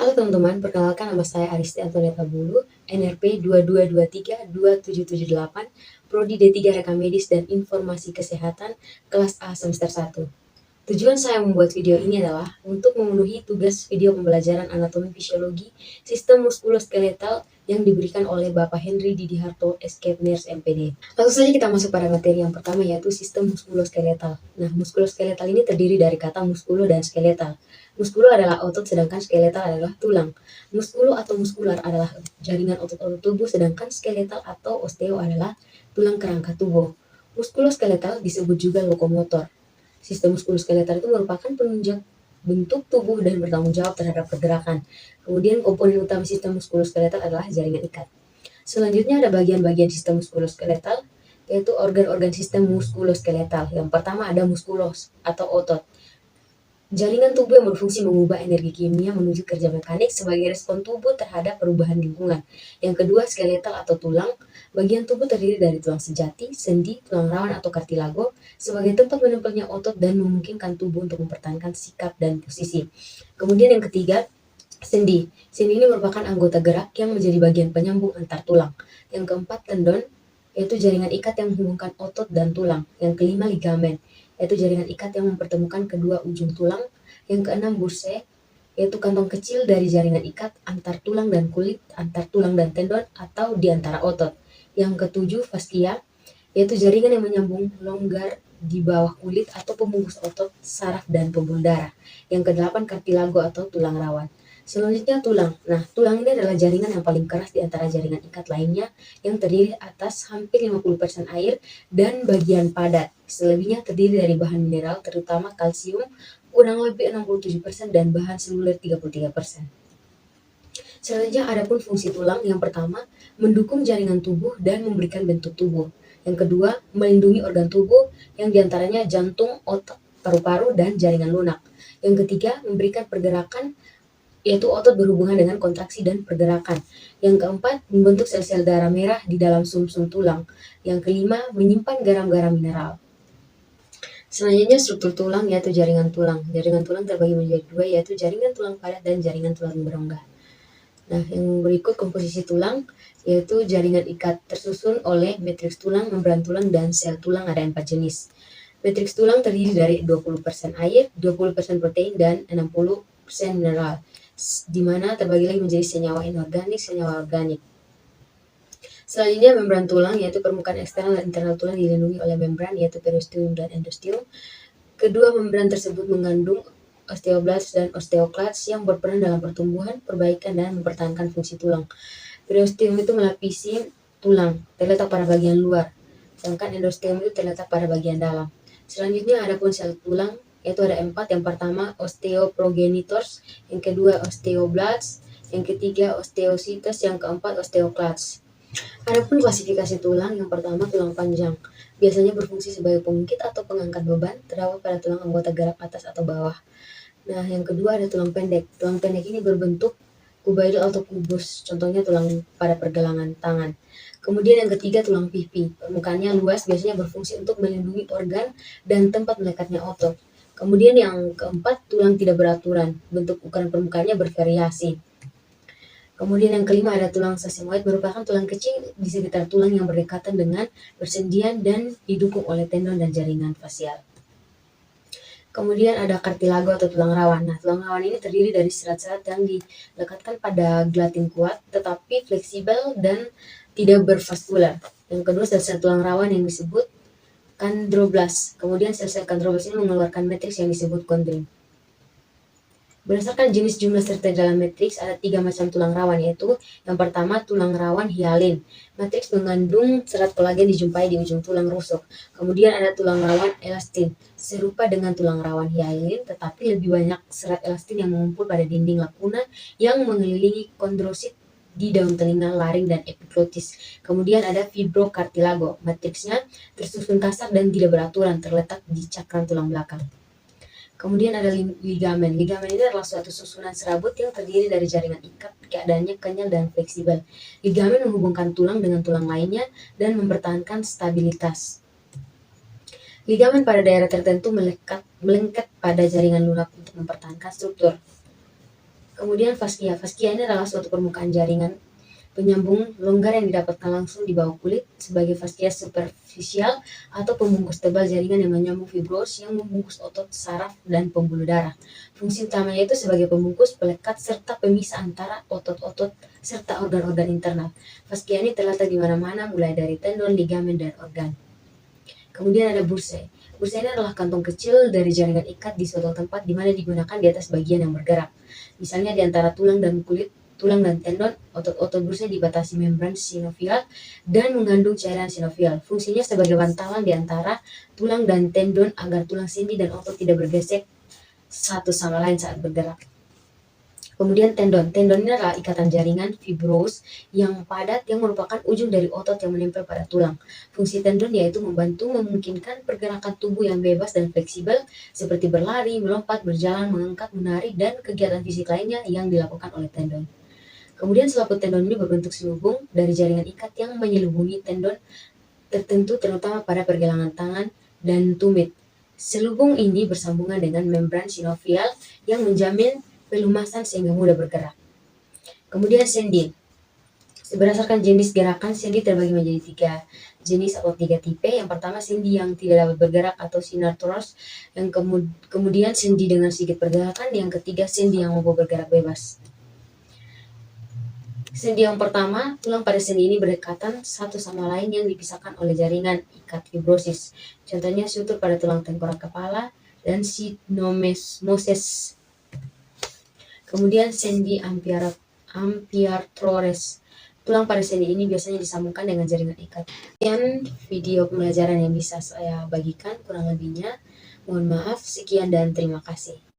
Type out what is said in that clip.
Halo teman-teman, perkenalkan nama saya Aristi Antonieta Bulu, NRP 22232778, Prodi D3 Rekam Medis dan Informasi Kesehatan, kelas A semester 1. Tujuan saya membuat video ini adalah untuk memenuhi tugas video pembelajaran anatomi fisiologi sistem muskuloskeletal yang diberikan oleh Bapak Henry Didiharto, Escape Nurse MPD. Langsung saja kita masuk pada materi yang pertama, yaitu sistem muskuloskeletal. Nah, muskuloskeletal ini terdiri dari kata muskulo dan skeletal. Muskulo adalah otot, sedangkan skeletal adalah tulang. Muskulo atau muskular adalah jaringan otot-otot tubuh, sedangkan skeletal atau osteo adalah tulang kerangka tubuh. Muskuloskeletal disebut juga lokomotor. Sistem muskuloskeletal itu merupakan penunjang bentuk tubuh dan bertanggung jawab terhadap pergerakan. Kemudian komponen utama sistem muskuloskeletal adalah jaringan ikat. Selanjutnya ada bagian-bagian sistem muskuloskeletal, yaitu organ-organ sistem muskuloskeletal. Yang pertama ada muskulos atau otot. Jaringan tubuh yang berfungsi mengubah energi kimia menuju kerja mekanik sebagai respon tubuh terhadap perubahan lingkungan. Yang kedua, skeletal atau tulang. Bagian tubuh terdiri dari tulang sejati, sendi, tulang rawan atau kartilago sebagai tempat menempelnya otot dan memungkinkan tubuh untuk mempertahankan sikap dan posisi. Kemudian yang ketiga, sendi. Sendi ini merupakan anggota gerak yang menjadi bagian penyambung antar tulang. Yang keempat, tendon, yaitu jaringan ikat yang menghubungkan otot dan tulang. Yang kelima, ligamen, yaitu jaringan ikat yang mempertemukan kedua ujung tulang. Yang keenam, bursae, yaitu kantong kecil dari jaringan ikat antar tulang dan kulit, antar tulang dan tendon, atau di antara otot. Yang ketujuh, fascia, yaitu jaringan yang menyambung longgar di bawah kulit atau pembungkus otot, saraf, dan pembuluh darah. Yang kedelapan, kartilago atau tulang rawan. Selanjutnya tulang. Nah, tulang ini adalah jaringan yang paling keras di antara jaringan ikat lainnya yang terdiri atas hampir 50% air dan bagian padat. Selebihnya terdiri dari bahan mineral terutama kalsium kurang lebih 67% dan bahan seluler 33%. Selanjutnya adapun fungsi tulang, yang pertama mendukung jaringan tubuh dan memberikan bentuk tubuh. Yang kedua, melindungi organ tubuh yang diantaranya jantung, otak, paru-paru, dan jaringan lunak. Yang ketiga, memberikan pergerakan, yaitu otot berhubungan dengan kontraksi dan pergerakan. Yang keempat, membentuk sel-sel darah merah di dalam sumsum tulang. Yang kelima, menyimpan garam-garam mineral. Selanjutnya struktur tulang, yaitu jaringan tulang. Jaringan tulang terbagi menjadi dua, yaitu jaringan tulang padat dan jaringan tulang berongga. Nah, yang berikut komposisi tulang, yaitu jaringan ikat tersusun oleh matriks tulang, membran tulang, dan sel tulang. Ada 4 jenis. Matriks tulang terdiri dari 20% air, 20% protein, dan 60% mineral, di mana terbagi lagi menjadi senyawa inorganik, senyawa organik. Selanjutnya membran tulang, yaitu permukaan eksternal dan internal tulang dilindungi oleh membran, yaitu periosteum dan endosteum. Kedua membran tersebut mengandung osteoblasts dan osteoclasts yang berperan dalam pertumbuhan, perbaikan, dan mempertahankan fungsi tulang. Periosteum itu melapisi tulang, terletak pada bagian luar, sedangkan endosteum itu terletak pada bagian dalam. Selanjutnya ada pun sel tulang, yaitu ada 4. Yang pertama osteoprogenitors, yang kedua osteoblasts, yang ketiga osteocytes, yang keempat osteoclasts. Adapun klasifikasi tulang, yang pertama tulang panjang, biasanya berfungsi sebagai pengungkit atau pengangkat beban, terdapat pada tulang anggota gerak atas atau bawah. Nah, yang kedua ada tulang pendek. Tulang pendek ini berbentuk kuboidal atau kubus, contohnya tulang pada pergelangan tangan. Kemudian yang ketiga tulang pipi, permukaannya luas, biasanya berfungsi untuk melindungi organ dan tempat melekatnya otot. Kemudian yang keempat tulang tidak beraturan, bentuk ukuran permukaannya bervariasi. Kemudian yang kelima ada tulang sesamoid, merupakan tulang kecil di sekitar tulang yang berdekatan dengan persendian dan didukung oleh tendon dan jaringan fasial. Kemudian ada kartilago atau tulang rawan. Nah, tulang rawan ini terdiri dari serat-serat yang dilekatkan pada gelatin kuat, tetapi fleksibel dan tidak bervaskular. Yang kedua, sel-sel tulang rawan yang disebut kondroblast. Kemudian sel-sel kondroblast ini mengeluarkan matriks yang disebut kondrin. Berdasarkan jenis jumlah serta dalam matriks, ada 3 macam tulang rawan, yaitu yang pertama tulang rawan hialin. Matriks mengandung serat kolagen dijumpai di ujung tulang rusuk. Kemudian ada tulang rawan elastin, serupa dengan tulang rawan hialin, tetapi lebih banyak serat elastin yang mengumpul pada dinding lakuna yang mengelilingi kondrosit di daun telinga, laring, dan epiglotis. Kemudian ada fibrokartilago, matriksnya tersusun kasar dan tidak beraturan, terletak di cakram tulang belakang. Kemudian ada ligamen. Ligamen ini adalah suatu susunan serabut yang terdiri dari jaringan ikat, keadaannya kenyal dan fleksibel. Ligamen menghubungkan tulang dengan tulang lainnya dan mempertahankan stabilitas. Ligamen pada daerah tertentu melengket pada jaringan lunak untuk mempertahankan struktur. Kemudian faskia. Faskia ini adalah suatu permukaan jaringan penyambung longgar yang didapatkan langsung di bawah kulit sebagai faskia superficial atau pembungkus tebal jaringan yang menyambung fibros yang membungkus otot, saraf, dan pembuluh darah. Fungsi utamanya itu sebagai pembungkus, pelekat, serta pemisah antara otot-otot serta organ-organ internal. Faskia ini terletak di mana-mana, mulai dari tendon, ligamen, dan organ. Kemudian ada bursai. Bursai ini adalah kantong kecil dari jaringan ikat di suatu tempat di mana digunakan di atas bagian yang bergerak. Misalnya di antara tulang dan kulit, tulang dan tendon, otot-otot bursai dibatasi membran sinovial dan mengandung cairan sinovial. Fungsinya sebagai bantalan di antara tulang dan tendon agar tulang sendi dan otot tidak bergesek satu sama lain saat bergerak. Kemudian tendon. Tendon ini adalah ikatan jaringan fibros yang padat yang merupakan ujung dari otot yang menempel pada tulang. Fungsi tendon yaitu membantu memungkinkan pergerakan tubuh yang bebas dan fleksibel seperti berlari, melompat, berjalan, mengangkat, menarik, dan kegiatan fisik lainnya yang dilakukan oleh tendon. Kemudian selaput tendon ini berbentuk selubung dari jaringan ikat yang menyelubungi tendon tertentu terutama pada pergelangan tangan dan tumit. Selubung ini bersambungan dengan membran sinovial yang menjamin pelumasan sehingga mudah bergerak. Kemudian sendi. Berdasarkan jenis gerakan, sendi terbagi menjadi 3 jenis atau 3 tipe. Yang pertama sendi yang tidak dapat bergerak atau synarthros. Yang kemudian sendi dengan sedikit pergerakan. Yang ketiga sendi yang mampu bergerak bebas. Sendi yang pertama, tulang pada sendi ini berdekatan satu sama lain yang dipisahkan oleh jaringan ikat fibrosis. Contohnya sutur pada tulang tengkorak kepala dan synomoses. Kemudian sendi ampiarthrosis. Tulang pada sendi ini biasanya disambungkan dengan jaringan ikat. Sekian video pembelajaran yang bisa saya bagikan, kurang lebihnya mohon maaf. Sekian dan terima kasih.